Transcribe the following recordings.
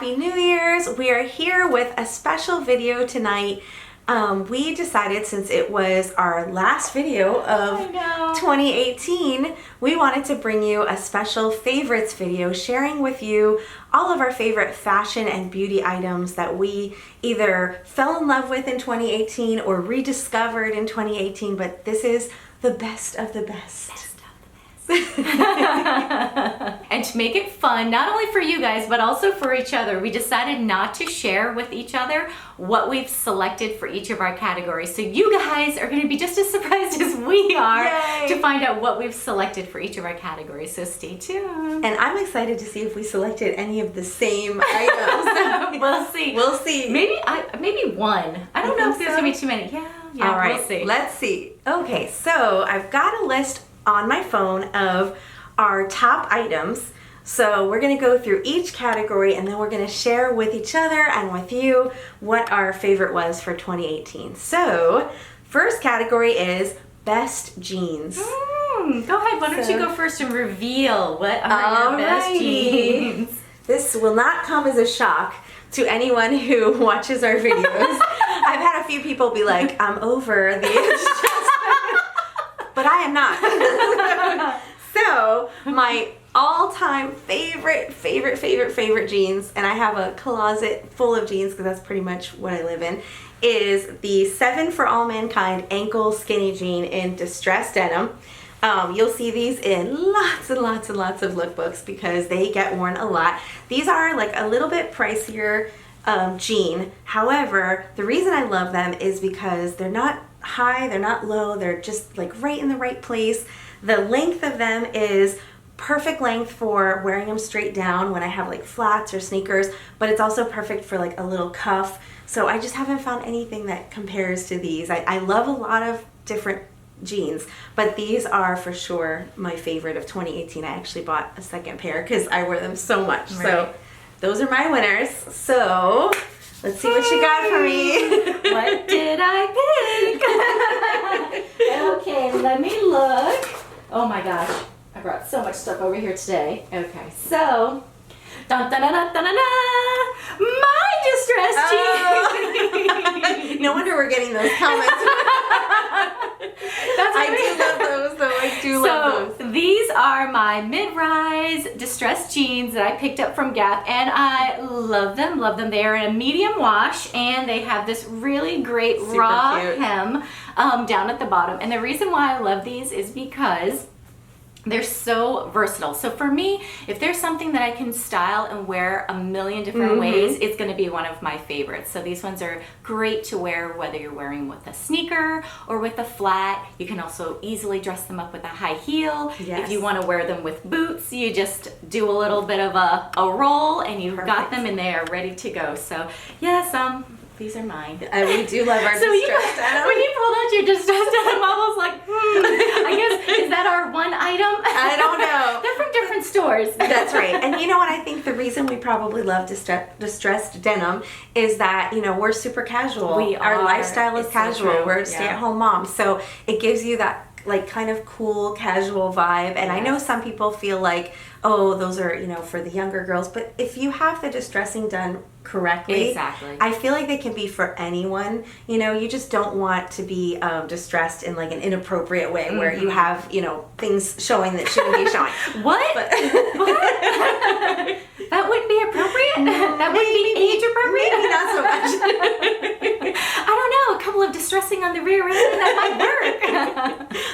Happy New Year's. We are here with a special video tonight. We decided, since it was our last video of 2018, we wanted to bring you a special favorites video sharing with you all of our favorite fashion and beauty items that we either fell in love with in 2018 or rediscovered in 2018, but this is the best of the best. And to make it fun, not only for you guys, but also for each other, we decided not to share with each other what we've selected for each of our categories. So you guys are going to be just as surprised as we are to find out what we've selected for each of our categories. So stay tuned. And I'm excited to see if we selected any of the same items. We'll see. We'll see. Maybe one. I don't know if there's going to be too many. Yeah. All right. We'll see. Let's see. Okay, so I've got a list on my phone of our top items. So we're gonna go through each category and then we're gonna share with each other and with you what our favorite was for 2018. So first category is best jeans. Go ahead, why don't you go first and reveal what are your best jeans? This will not come as a shock to anyone who watches our videos. I've had a few people be like, I'm over the but I am not. So my all-time favorite jeans, and I have a closet full of jeans because that's pretty much what I live in, is the 7 for All Mankind ankle skinny jean in distressed denim. You'll see these in lots and lots and lots of lookbooks because they get worn a lot. These are like a little bit pricier jean. However, the reason I love them is because they're not high, they're not low, they're just like right in the right place. The length of them is perfect length for wearing them straight down when I have like flats or sneakers, but it's also perfect for like a little cuff. So I just haven't found anything that compares to these. I love a lot of different jeans, but these are for sure my favorite of 2018. I actually bought a second pair because I wear them so much. Right. So those are my winners. So let's see what you got for me. What did I pick? Okay, let me look. Oh my gosh, I brought so much stuff over here today. Okay, so, dun, dun, dun, dun, dun, dun, dun, my distressed jeans. No wonder we're getting those comments. I do love those, though. I do love those. These are my mid-rise distressed jeans that I picked up from Gap, and I love them, love them. They are in a medium wash, and they have this really great raw hem down at the bottom. And the reason why I love these is because they're so versatile. So for me, if there's something that I can style and wear a million different ways, it's going to be one of my favorites. So these ones are great to wear whether you're wearing with a sneaker or with a flat. You can also easily dress them up with a high heel. Yes. If you want to wear them with boots, you just do a little bit of a roll and you've got them and they are ready to go. So yes, these are mine. We do love our distressed denim. When you pulled out your distressed denim, I was like, I guess, is that our one item? I don't know. They're from different stores. That's right. And you know what? I think the reason we probably love distressed denim is that, you know, we're super casual. Our lifestyle is casual. So we're stay-at-home moms. So it gives you that like kind of cool casual vibe. And I know some people feel like, oh, those are, you know, for the younger girls. But if you have the distressing done correctly, I feel like they can be for anyone. You know, you just don't want to be distressed in like an inappropriate way where you have, you know, things showing that shouldn't be showing. What? That wouldn't be appropriate? That wouldn't be age appropriate? Maybe not so much. I don't know, a couple of distressing on the rear end, that might work.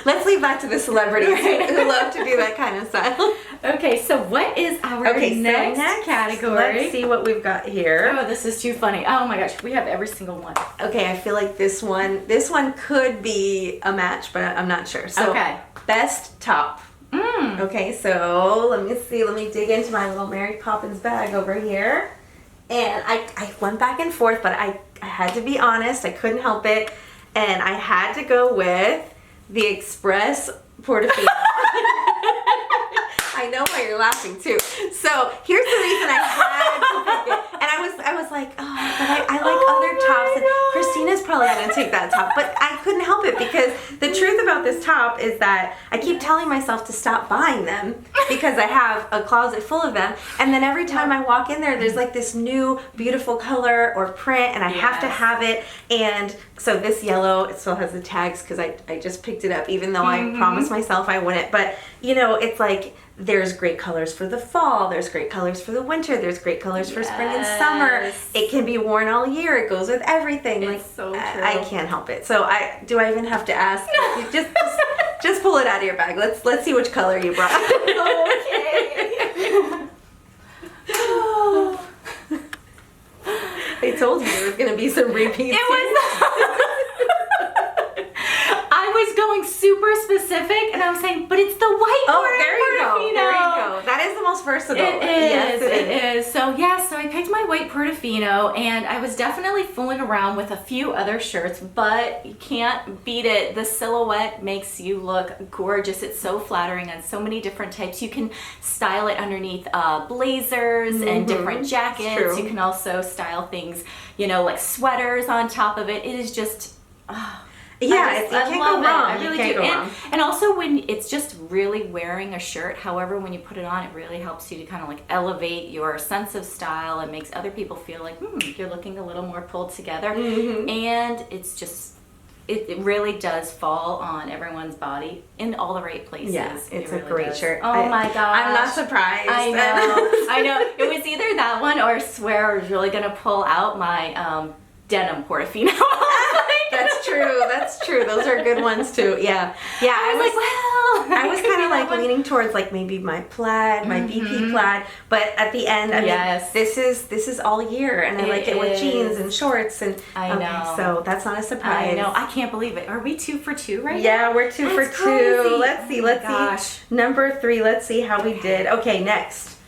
Let's leave that to the celebrities who love to do that kind of style. Okay, so what is our next category? Let's see what we've got here. Oh, this is too funny. Oh my gosh, we have every single one. Okay, I feel like this one could be a match, but I'm not sure. So, best top. Okay, so let me see. Let me dig into my little Mary Poppins bag over here. And I went back and forth, but I had to be honest. I couldn't help it. And I had to go with the Express Portofino. I I know why you're laughing too. So here's the reason I had to pick it. And I was like, oh, but I like other tops. And Christina's probably gonna take that top. But I couldn't help it because the truth about this top is that I keep telling myself to stop buying them because I have a closet full of them. And then every time I walk in there, there's like this new beautiful color or print, and I have to have it. And so this yellow, it still has the tags because I just picked it up, even though I promised myself I wouldn't. But you know, it's like there's great colors for the fall, there's great colors for the winter, there's great colors for spring and summer. It can be worn all year. It goes with everything. It's so true. I can't help it. So do I even have to ask? You just pull it out of your bag. Let's see which color you brought. Okay. I told you there was going to be some repeats. It was. I was going super specific, and I was saying, but it's the white Oh, Portofino. there you go. There you go. That is the most versatile. It is. Yes, it is. So I picked my white Portofino, and I was definitely fooling around with a few other shirts, but you can't beat it. The silhouette makes you look gorgeous. It's so flattering on so many different types. You can style it underneath blazers and different jackets. True. You can also style things, like sweaters on top of it. It is just. Yeah, you can't go wrong. I really do. Wrong. And also when it's just really wearing a shirt, however, when you put it on, it really helps you to kind of like elevate your sense of style and makes other people feel like, you're looking a little more pulled together. And it's just, it really does fall on everyone's body in all the right places. Yeah, it's a really great does. shirt. Oh my gosh. I'm not surprised. I know. I know. It was either that one or I swear I was really going to pull out my denim Portofino. That's true. That's true. Those are good ones too. Yeah. Yeah. I was kind of like leaning towards like maybe my plaid, my BP plaid, but at the end, I mean, this is all year, and I like it with jeans and shorts, and I know. So that's not a surprise. I know. I can't believe it. Are we 2 for 2 right now? Yeah, we're 2 for 2. Crazy. Let's see. Let's see. Number 3. Let's see how we did. Okay, next.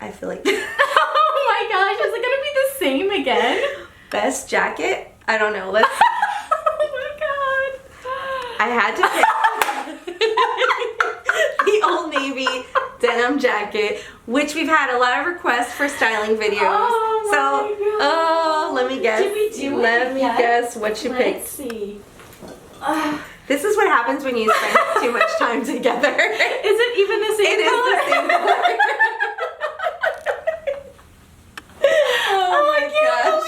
I feel like. Oh my gosh! Is it gonna be the same again? Best jacket? I don't know. Let's see. Oh my god. I had to pick the Old Navy denim jacket, which we've had a lot of requests for styling videos. Let me guess. Did we do Let me guess what you picked. Let's see. This is what happens when you spend too much time together. Is it even the same color? It is the same color. Oh my gosh.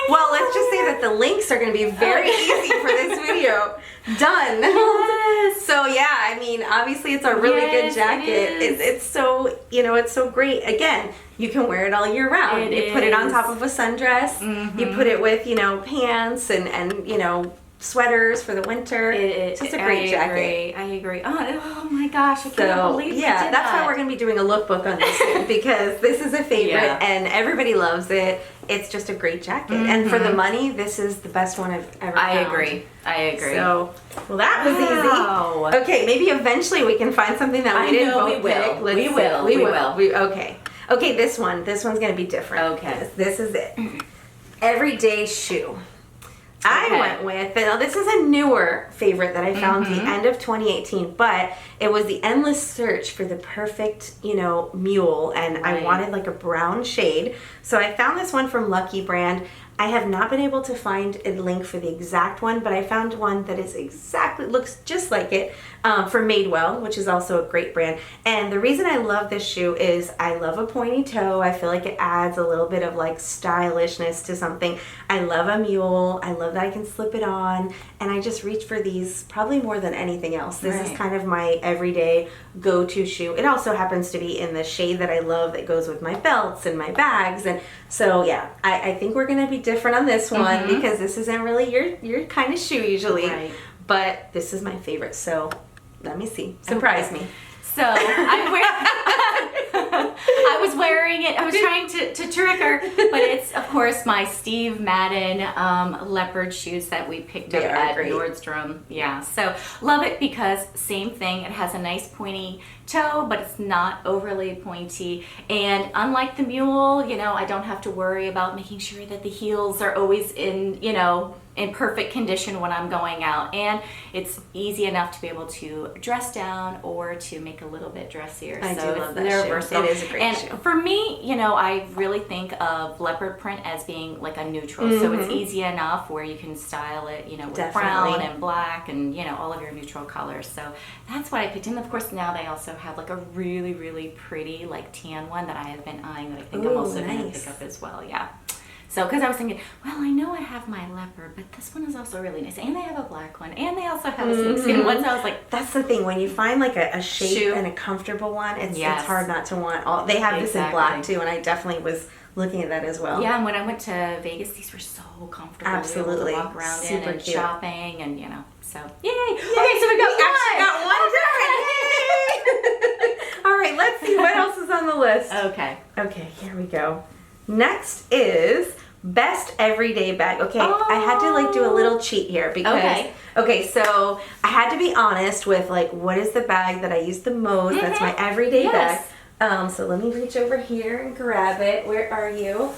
Well, let's just say that the links are going to be very easy for this video. Done. Yes. So yeah, I mean, obviously it's a really good jacket. It's so, it's so great. Again, you can wear it all year round. You put it on top of a sundress. You put it with, pants and sweaters for the winter. It's just a great jacket. I agree. Oh my gosh, I can't believe yeah, that's why we're going to be doing a lookbook on this one, because this is a favorite and everybody loves it. It's just a great jacket. And for the money, this is the best one I've ever found. I agree. So, well, that was easy. Okay, maybe eventually we can find something that we didn't both pick. We will. Okay. Okay, this one's going to be different. Okay. This is it. Everyday shoe. I went with, now this is a newer favorite that I found at the end of 2018, but it was the endless search for the perfect, mule, and I wanted like a brown shade. So I found this one from Lucky Brand. I have not been able to find a link for the exact one, but I found one that is looks just like it from Madewell, which is also a great brand. And the reason I love this shoe is I love a pointy toe. I feel like it adds a little bit of like stylishness to something. I love a mule. I love that I can slip it on, and I just reach for these probably more than anything else. This is kind of my everyday go-to shoe. It also happens to be in the shade that I love that goes with my belts and my bags, and so yeah, I think we're gonna be different on this one because this isn't really your kind of shoe usually, but this is my favorite. So let me see. Surprise me. So I was wearing it. I was trying to trick her, but it's of course my Steve Madden leopard shoes that we picked up at Nordstrom. Yeah, so love it because same thing. It has a nice pointy toe, but it's not overly pointy. And unlike the mule, I don't have to worry about making sure that the heels are always in, in perfect condition when I'm going out, and it's easy enough to be able to dress down or to make a little bit dressier. I so do love that they're shoe. versatile. It is a great shoe. And for me, you know, I really think of leopard print as being like a neutral. So it's easy enough where you can style it, you know, with brown and black and, you know, all of your neutral colors. So that's what I picked. And of course now they also have like a really, really pretty like tan one that I have been eyeing that I think I'm also going to pick up as well. Yeah. So, because I was thinking, well, I know I have my leopard, but this one is also really nice. And they have a black one, and they also have a snakeskin one. So I was like, that's the thing. When you find like a shape and a comfortable one, it's hard not to want all. They have this in black too, and I definitely was looking at that as well. Yeah, and when I went to Vegas, these were so comfortable. Absolutely. We were able to walk around Super and cute. shopping, and you know, so yay! Okay, so we got one different. All right, let's see what else is on the list. Okay. Okay, here we go. Next is best everyday bag. Okay, I had to like do a little cheat here because okay, so I had to be honest with like what is the bag that I use the most. That's my everyday bag. So let me reach over here and grab it. Where are you?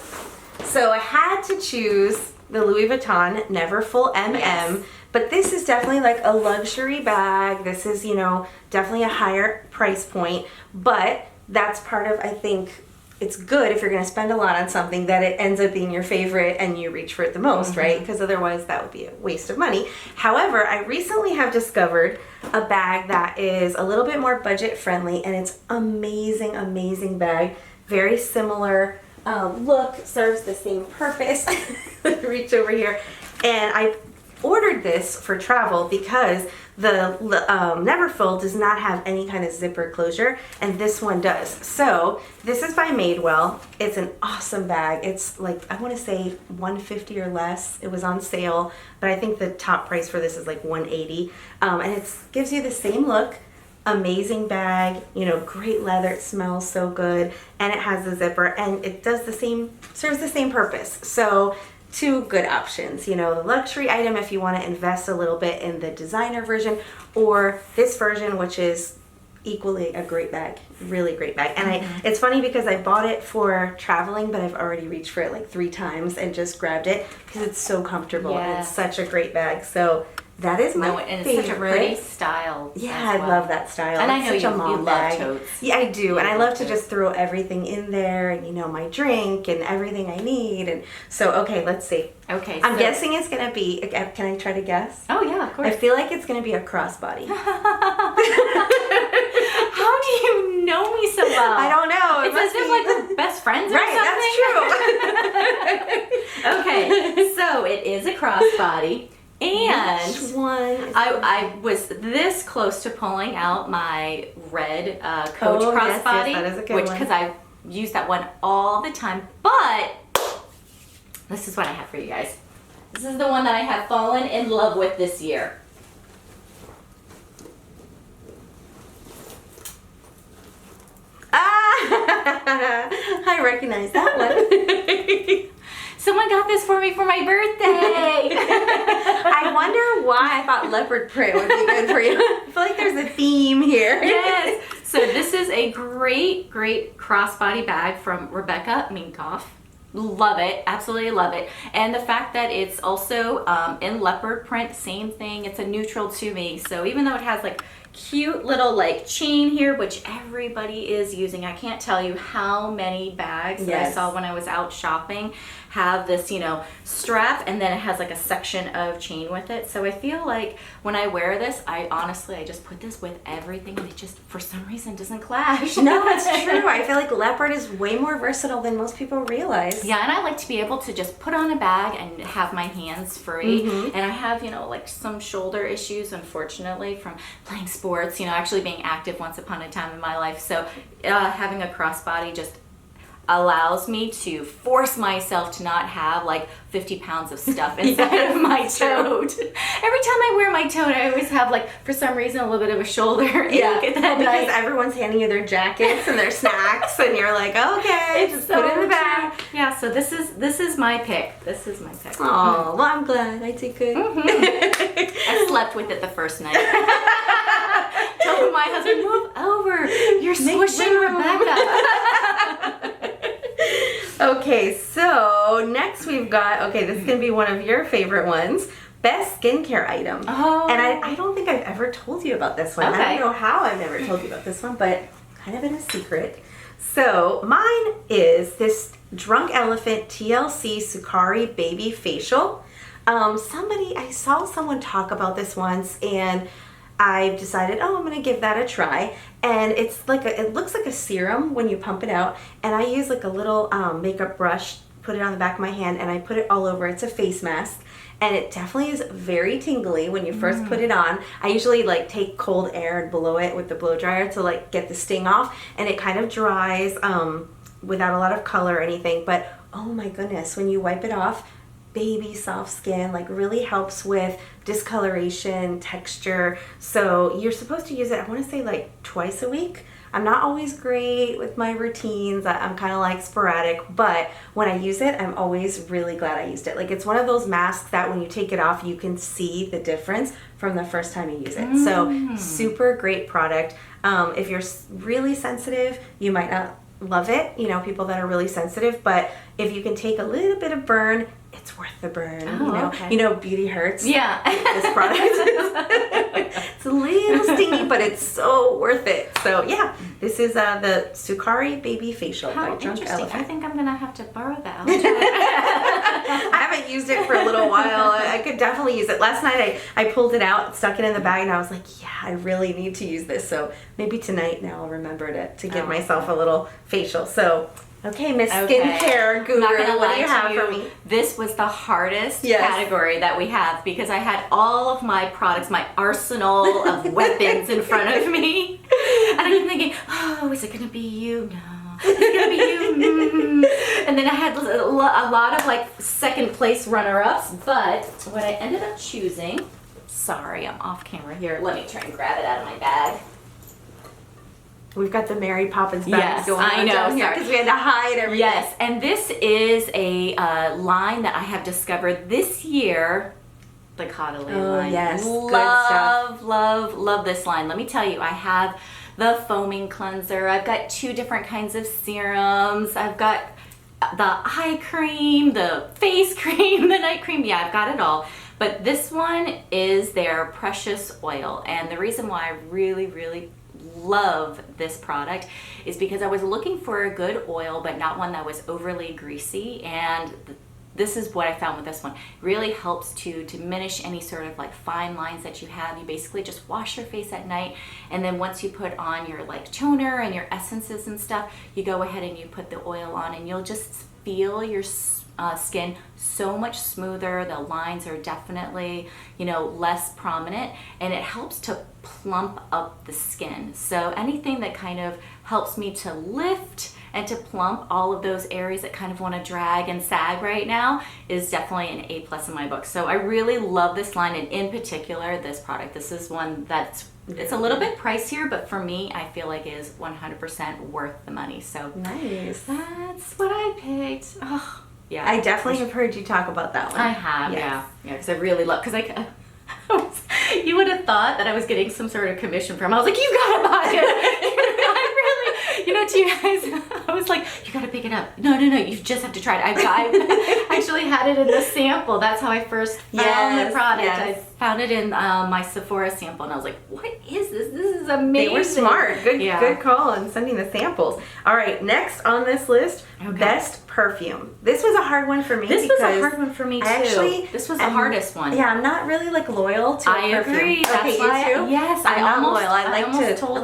So I had to choose the Louis Vuitton Never Full MM. But this is definitely like a luxury bag. This is, you know, definitely a higher price point. But that's part of, I think, it's good if you're going to spend a lot on something that it ends up being your favorite and you reach for it the most, right? Because otherwise that would be a waste of money. However, I recently have discovered a bag that is a little bit more budget friendly, and it's amazing, amazing bag. Very similar look, serves the same purpose. Reach over here. And I ordered this for travel because the Neverfull does not have any kind of zipper closure, and this one does. So this is by Madewell. It's an awesome bag. It's like, I want to say $150 or less. It was on sale, but I think the top price for this is like $180. And it gives you the same look. Amazing bag, you know, great leather. It smells so good, and it has the zipper, and it does the same, serves the same purpose. So two good options, you know, the luxury item if you want to invest a little bit in the designer version, or this version, which is equally a great bag, really great bag. And it's funny because I bought it for traveling, but I've already reached for it like 3 times and just grabbed it because it's so comfortable and it's such a great bag. So that is my and favorite. it's such a pretty style. Yeah, I love that style. And it's I know such a mom bag. love totes. Yeah, I do. And I love to just throw everything in there, and you know, my drink and everything I need. And so, okay, let's see. Okay. I'm guessing it's going to be, can I try to guess? Oh, yeah, of course. I feel like it's going to be a crossbody. How do you know me so well? I don't know. It's as if like we're best friends or something. That's true. Okay, so it is a crossbody. And which one? I was this close to pulling out my red Coach crossbody, yes, that is a good one. because I use that one all the time. But this is what I have for you guys. This is the one that I have fallen in love with this year. I recognize that one. Someone got this for me for my birthday. I wonder why I thought leopard print would be good for you. I feel like there's a theme here. Yes. So this is a great, great crossbody bag from Rebecca Minkoff. Love it. Absolutely love it. And the fact that it's also in leopard print, same thing. It's a neutral to me. So even though it has like cute little like chain here, which everybody is using. I can't tell you how many bags that I saw when I was out shopping have this, you know, strap, and then it has like a section of chain with it. So I feel like when I wear this, I just put this with everything, and it just for some reason doesn't clash. No, it's true. I feel like leopard is way more versatile than most people realize. Yeah, and I like to be able to just put on a bag and have my hands free. And I have, you know, like some shoulder issues, unfortunately, from playing sports, you know, actually being active once upon a time in my life. So having a crossbody just allows me to force myself to not have like 50 pounds of stuff inside of my tote. Every time I wear my tote, I always have like, for some reason, a little bit of a shoulder ache. Because everyone's handing you their jackets and their snacks, and you're like, okay, just put it in the bag. Yeah, so this is my pick. This is my pick. Oh, well, I'm glad I did good. I slept with it the first night. Told my husband, move over. You're squishing Rebecca. Okay, so next we've got, okay, this is going to be one of your favorite ones. Best skincare item. Oh. And I don't think I've ever told you about this one. Okay. I don't know how I've never told you about this one, but kind of in a secret. So mine is this Drunk Elephant TLC Sukari Baby Facial. I saw someone talk about this once, and I've decided, I'm gonna give that a try. And it's like it looks like a serum when you pump it out. And I use like a little makeup brush, put it on the back of my hand, and I put it all over. It's a face mask. And it definitely is very tingly when you first put it on. I usually like take cold air and blow it with the blow dryer to like get the sting off, and it kind of dries without a lot of color or anything. But oh my goodness, when you wipe it off, baby soft skin, like really helps with discoloration, texture. So you're supposed to use it, I want to say like twice a week. I'm not always great with my routines. I'm kind of like sporadic, but when I use it, I'm always really glad I used it. Like it's one of those masks that when you take it off, you can see the difference from the first time you use it. So super great product. If you're really sensitive, you might not love it, you know, people that are really sensitive, but if you can take a little bit of burn, it's worth the burn. You know, beauty hurts. Yeah. This product it's a little stingy, but it's so worth it. So yeah, this is the Sukari Baby Facial by Drunk Elephant. I think I'm gonna have to borrow that. I haven't used it for a little while. I could definitely use it. Last night I pulled it out, stuck it in the bag, and I was like, yeah, I really need to use this. So maybe tonight now I'll remember to give myself a little facial. So okay, Miss Skincare Guru, what do you have for me? This was the hardest category that we have because I had all of my products, my arsenal of weapons in front of me. And I kept thinking, oh, is it going to be you? No. Is it going to be you? And then I had a lot of like second place runner-ups. But what I ended up choosing, sorry, I'm off camera here. Let me try and grab it out of my bag. We've got the Mary Poppins bags going on down here because we had to hide everything. Yes, and this is a line that I have discovered this year, the Caudalie line. Yes, love this line. Let me tell you, I have the foaming cleanser. I've got 2 different kinds of serums. I've got the eye cream, the face cream, the night cream. Yeah, I've got it all. But this one is their precious oil, and the reason why I really love this product is because I was looking for a good oil, but not one that was overly greasy, and this is what I found with this one. It really helps to diminish any sort of like fine lines that you have. You basically just wash your face at night, and then once you put on your like toner and your essences and stuff, you go ahead and you put the oil on, and you'll just feel your skin so much smoother. The lines are definitely, you know, less prominent, and it helps to plump up the skin. So anything that kind of helps me to lift and to plump all of those areas that kind of want to drag and sag right now is definitely an A+ in my book. So I really love this line, and in particular this product. This is one that's it's a little bit pricier, but for me, I feel like it is 100% worth the money. So nice. That's what I picked. Oh, yeah. I definitely have heard you talk about that one. I have, yeah, because I really love, because you would have thought that I was getting some sort of commission from. I was like, you gotta buy it. I really, you know, to you guys, I was like, you gotta pick it up. No, you just have to try it. I actually had it in the sample. That's how I first found the product. Yes. I found it in my Sephora sample, and I was like, what is this? This is amazing. They were smart. Good call on sending the samples. All right, next on this list, best perfume. This was a hard one for me. This was a hard one for me too. This was the hardest one. Yeah, I'm not really like loyal to perfume. Agree. That's why, you too? Yes, I'm not loyal. I like to fool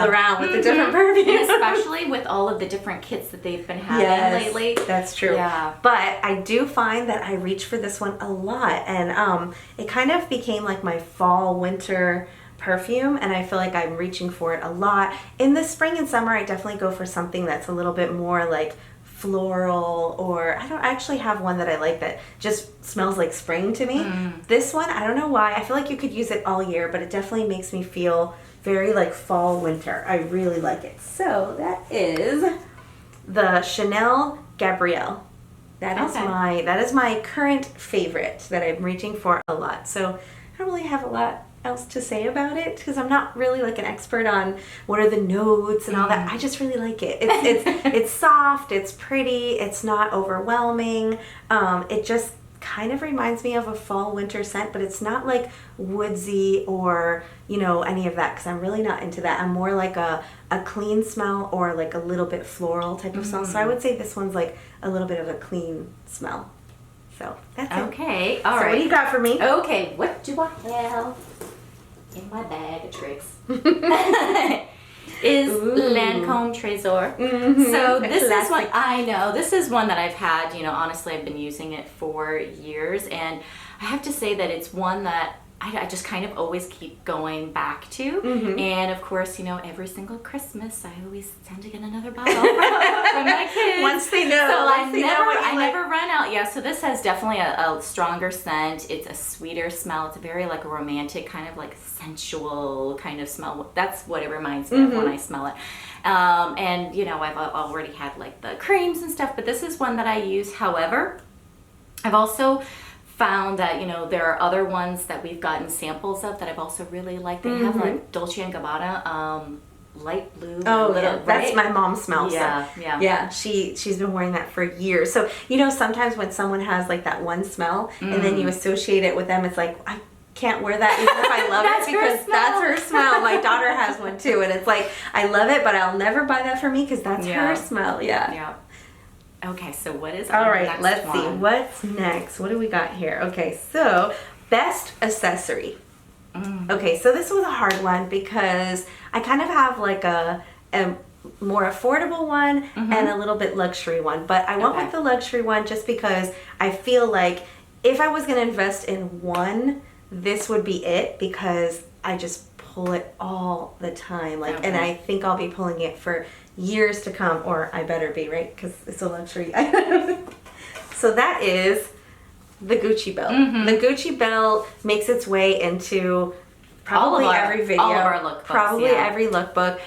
around with the different perfumes, especially with all of the different kits that they've been having lately. That's true. Yeah. But I do find that I reach for this one a lot, and it kind of became like my fall winter perfume, and I feel like I'm reaching for it a lot. In the spring and summer, I definitely go for something that's a little bit more like floral, or I don't actually have one that I like that just smells like spring to me. This one, I don't know why, I feel like you could use it all year, but it definitely makes me feel very like fall winter. I really like it. So that is the Chanel Gabrielle. That is my current favorite that I'm reaching for a lot. So I don't really have a lot else to say about it because I'm not really like an expert on what are the notes and all that. I just really like it. It's soft, it's pretty, it's not overwhelming. It just kind of reminds me of a fall winter scent, but it's not like woodsy or, you know, any of that because I'm really not into that. I'm more like a clean smell or like a little bit floral type of smell. So I would say this one's like a little bit of a clean smell. So that's it. Okay, all So right. what do you got for me? Okay, what do I have in my bag of tricks? Is Lancome Trésor. So this is one, I know, this is one that I've had, you know, honestly I've been using it for years, and I have to say that it's one that I just kind of always keep going back to. And of course, you know, every single Christmas I always tend to get another bottle from my kids. Once they know. So I never run out. Yeah, so this has definitely a stronger scent. It's a sweeter smell. It's a very like a romantic kind of like sensual kind of smell. That's what it reminds me of when I smell it. And you know, I've already had like the creams and stuff, but this is one that I use. However, I've also found that, you know, there are other ones that we've gotten samples of that I've also really liked. They have like Dolce & Gabbana light blue. Oh, little, yeah. right? That's my mom's smell. Yeah, so. yeah. Yeah, she's been wearing that for years. So, you know, sometimes when someone has like that one smell and then you associate it with them, it's like, I can't wear that even if I love it because that's her smell. My daughter has one too, and it's like, I love it, but I'll never buy that for me because that's her smell. Yeah. Okay, so what is all right? next Let's one? see what's next. What do we got here? Okay, so best accessory. Okay, so this was a hard one because I kind of have like a more affordable one and a little bit luxury one, but I went with the luxury one just because I feel like if I was going to invest in one, this would be it because I just pull it all the time, like, and I think I'll be pulling it for years to come, or I better be, right? Because it's a luxury item. So that is the Gucci belt. The Gucci belt makes its way into probably every video, all of our lookbooks, probably every lookbook.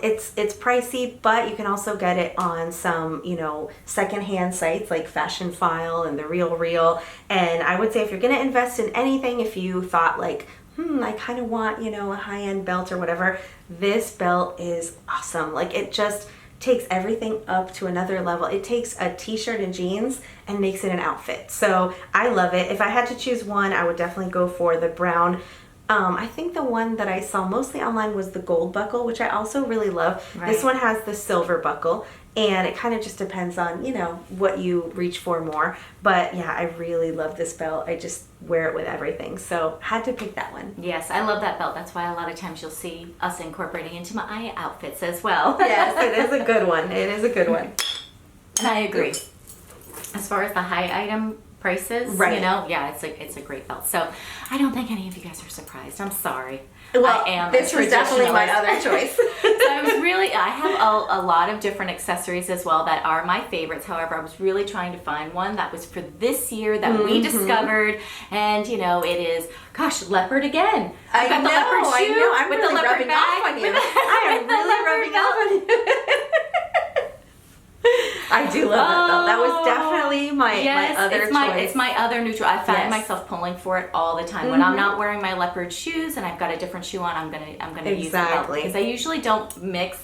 It's pricey, but you can also get it on some, you know, secondhand sites like Fashion File and The Real Real. And I would say if you're going to invest in anything, if you thought like, I kind of want, you know, a high-end belt or whatever, this belt is awesome. Like, it just takes everything up to another level. It takes a t-shirt and jeans and makes it an outfit. So I love it. If I had to choose one, I would definitely go for the brown. I think the one that I saw mostly online was the gold buckle, which I also really love. This one has the silver buckle, and it kind of just depends on, you know, what you reach for more. But yeah, I really love this belt. I just wear it with everything. So had to pick that one. Yes, I love that belt. That's why a lot of times you'll see us incorporating into my outfits as well. Yes, it is a good one. It is a good one. And I agree. As far as the high item prices, you know, yeah, it's a great belt. So I don't think any of you guys are surprised. I'm sorry. Well, I am this was definitely my other choice. So I have a lot of different accessories as well that are my favorites. However, I was really trying to find one that was for this year that we discovered, and you know, it is, gosh, leopard again. I got the leopard shoe I'm with really the leopard rubbing bag. off on you. I am really rubbing off on you. I do love that belt. That was definitely my other choice. It's my other neutral. I find myself pulling for it all the time. When I'm not wearing my leopard shoes and I've got a different shoe on, I'm gonna use the belt because I usually don't mix,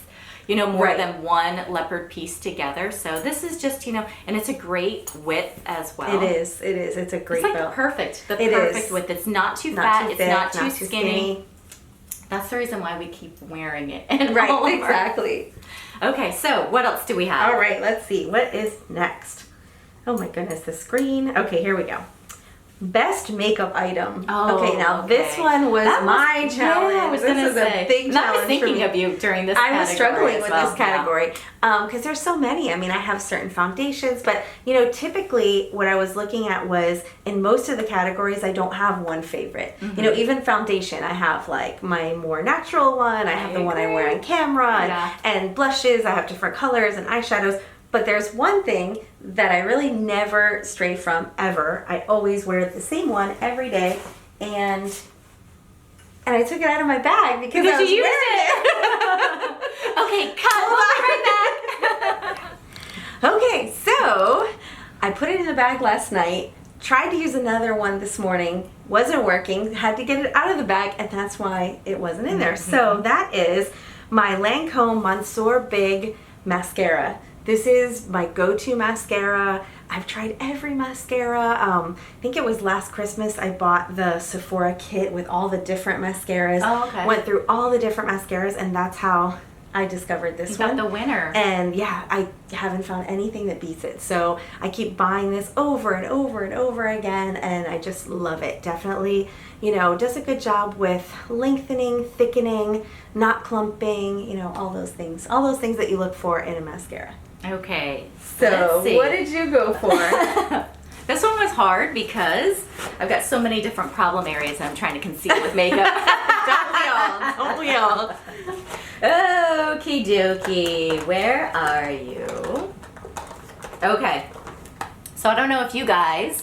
you know, more than one leopard piece together. So this is just, you know, and it's a great width as well. It is. It's a great it's like belt. The perfect width. It's not too fat. It's not too skinny. That's the reason why we keep wearing it. Right, exactly. Okay, so what else do we have? All right, let's see. What is next? Oh my goodness, the screen. Okay, here we go. Best makeup item. Okay, now this one was my challenge. Yeah, I was going to say. A big challenge. I was thinking of you during this category. I was struggling with this category because there's so many. I mean, I have certain foundations, but you know, typically what I was looking at was in most of the categories, I don't have one favorite. You know, even foundation, I have like my more natural one. I have the one I wear on camera, and blushes. I have different colors and eyeshadows. But there's one thing that I really never stray from ever. I always wear the same one every day, and I took it out of my bag because I was you wearing it. Okay, cut. We'll be right back. Okay, so I put it in the bag last night, tried to use another one this morning, wasn't working, had to get it out of the bag, and that's why it wasn't in there. So that is my Lancome Monsieur Big Mascara. This is my go-to mascara. I've tried every mascara. I think it was last Christmas I bought the Sephora kit with all the different mascaras. Oh, okay. Went through all the different mascaras, and that's how I discovered this one. You got the winner. And yeah, I haven't found anything that beats it. So I keep buying this over and over and over again, and I just love it. Definitely, you know, does a good job with lengthening, thickening, not clumping, you know, all those things. All those things that you look for in a mascara. Okay. So what did you go for? This one was hard because I've got so many different problem areas that I'm trying to conceal with makeup. Don't we all? Okie dokie, where are you? Okay, so I don't know if you guys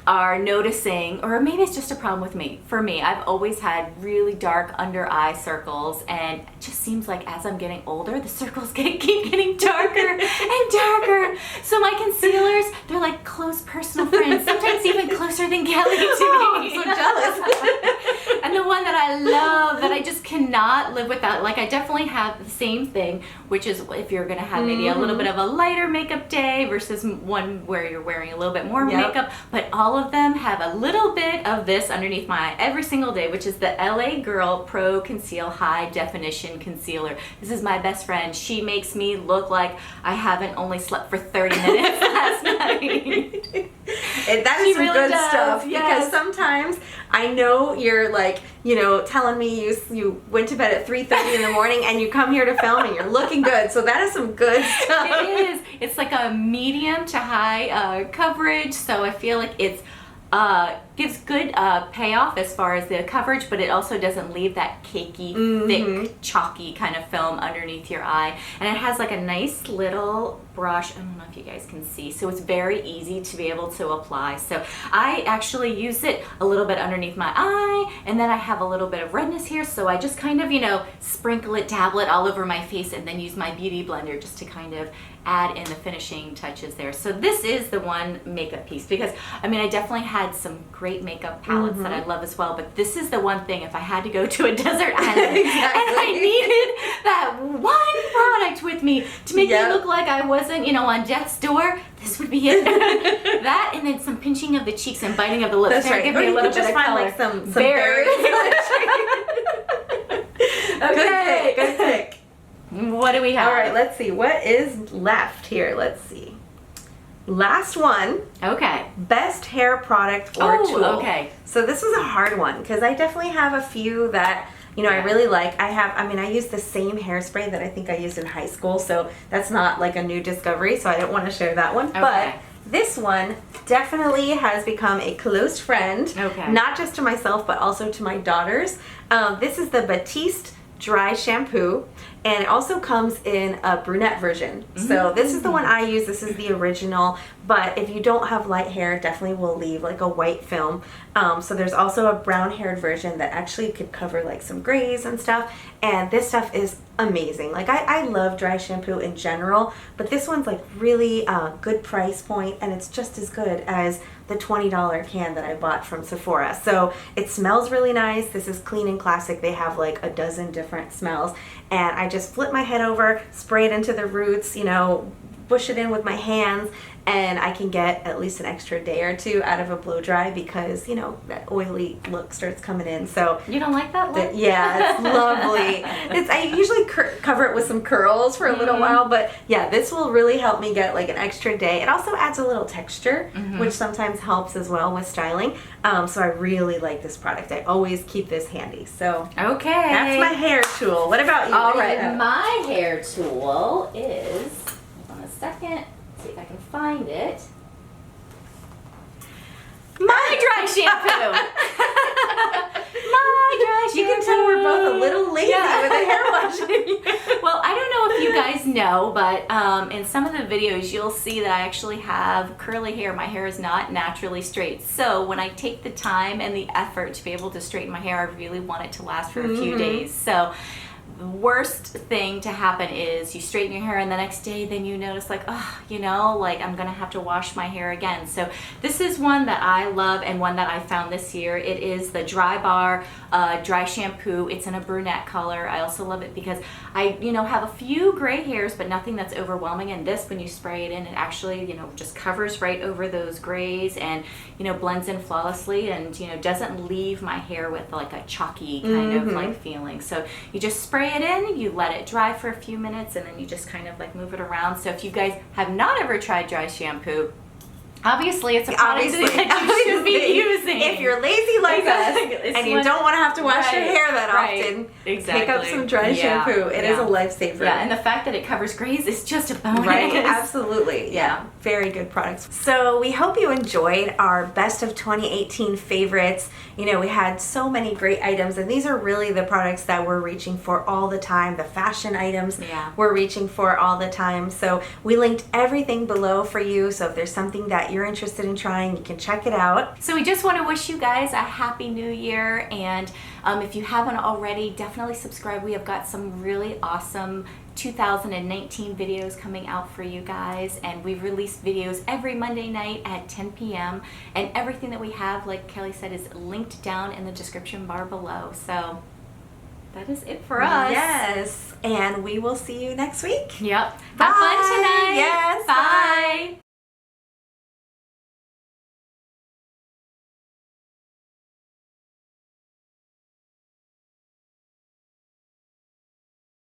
are noticing, or maybe it's just a problem with me. For me, I've always had really dark under eye circles, and it just seems like as I'm getting older, the circles keep getting darker and darker. So my concealers, they're like close personal friends, sometimes even closer than Kelli to me. I'm so jealous. And the one that I love, that I just cannot live without, like I definitely have the same thing, which is if you're gonna have maybe a little bit of a lighter makeup day versus one where you're wearing a little bit more makeup, but all of them have a little bit of this underneath my eye every single day, which is the LA Girl Pro Conceal High Definition Concealer. This is my best friend. She makes me look like I haven't only slept for 30 minutes last night. And that is some really good does, stuff, yes. because sometimes I know you're like, you know, telling me you went to bed at 3:30 in the morning and you come here to film and you're looking good. So that is some good stuff. It is. It's like a medium to high coverage, so I feel like it's gives good payoff as far as the coverage, but it also doesn't leave that cakey, thick, chalky kind of film underneath your eye. And it has like a nice little brush. I don't know if you guys can see. So it's very easy to be able to apply. So I actually use it a little bit underneath my eye, and then I have a little bit of redness here. So I just kind of, you know, sprinkle it, dabble it all over my face, and then use my beauty blender just to kind of add in the finishing touches there. So this is the one makeup piece, because I mean, I definitely had some great makeup palettes that I love as well, but this is the one thing, if I had to go to a desert island and I needed that one product with me to make me look like I wasn't, you know, on death's door, this would be it. That, and then some pinching of the cheeks and biting of the lips. That's right. Give me a little bit of color. Like some berries. Okay. Good pick. What do we have? All right, let's see. What is left here? Let's see. Last one. Okay. Best hair product or tool. Okay. So this was a hard one because I definitely have a few that, you know, I really like. I use the same hairspray that I think I used in high school, so that's not like a new discovery, so I didn't want to share that one. Okay. But this one definitely has become a close friend, not just to myself, but also to my daughters. This is the Batiste Dry Shampoo, and it also comes in a brunette version. So this is the one I use. This is the original, but if you don't have light hair, it definitely will leave like a white film. So there's also a brown haired version that actually could cover like some grays and stuff, and this stuff is amazing. Like I love dry shampoo in general, but this one's like really good price point, and it's just as good as the $20 can that I bought from Sephora. So it smells really nice. This is clean and classic. They have like a dozen different smells, and I just flip my head over, spray it into the roots, you know, push it in with my hands, and I can get at least an extra day or two out of a blow dry because, you know, that oily look starts coming in. So you don't like that look? Yeah, it's lovely. I usually cover it with some curls for a little while, but yeah, this will really help me get like an extra day. It also adds a little texture, which sometimes helps as well with styling. So I really like this product. I always keep this handy. So okay, that's my hair tool. What about you? All right, my hair tool is, hold on a second, see if I can find it. My dry shampoo. My dry shampoo. You can tell we're both a little lazy with the hair washing. Well, I don't know if you guys know, but in some of the videos you'll see that I actually have curly hair. My hair is not naturally straight. So when I take the time and the effort to be able to straighten my hair, I really want it to last for a few days. So the worst thing to happen is you straighten your hair and the next day then you notice like, oh, you know, like I'm gonna have to wash my hair again. So this is one that I love and one that I found this year. It is the Dry Bar Dry Shampoo. It's in a brunette color. I also love it because I, you know, have a few gray hairs but nothing that's overwhelming, and this, when you spray it in, it actually, you know, just covers right over those grays and, you know, blends in flawlessly and, you know, doesn't leave my hair with like a chalky kind of like feeling. So you just spray it in, you let it dry for a few minutes, and then you just kind of like move it around. So if you guys have not ever tried dry shampoo, obviously it's a product that you should be using. If you're lazy like us and you don't want to have to wash your hair that often, pick up some dry shampoo. It is a lifesaver. Yeah, and the fact that it covers grays is just a bonus. Right, absolutely. Yeah, very good products. So we hope you enjoyed our best of 2018 favorites. You know, we had so many great items, and these are really the products that we're reaching for all the time, the fashion items we're reaching for all the time. So we linked everything below for you, so if there's something that you're interested in trying, you can check it out. So we just want to wish you guys a happy new year, and if you haven't already, definitely subscribe. We have got some really awesome 2019 videos coming out for you guys, and we release videos every Monday night at 10 p.m. and everything that we have, like Kelly said, is linked down in the description bar below. So that is it for us. Yes, and we will see you next week. Yep. Bye. Have fun tonight. Yes. Bye.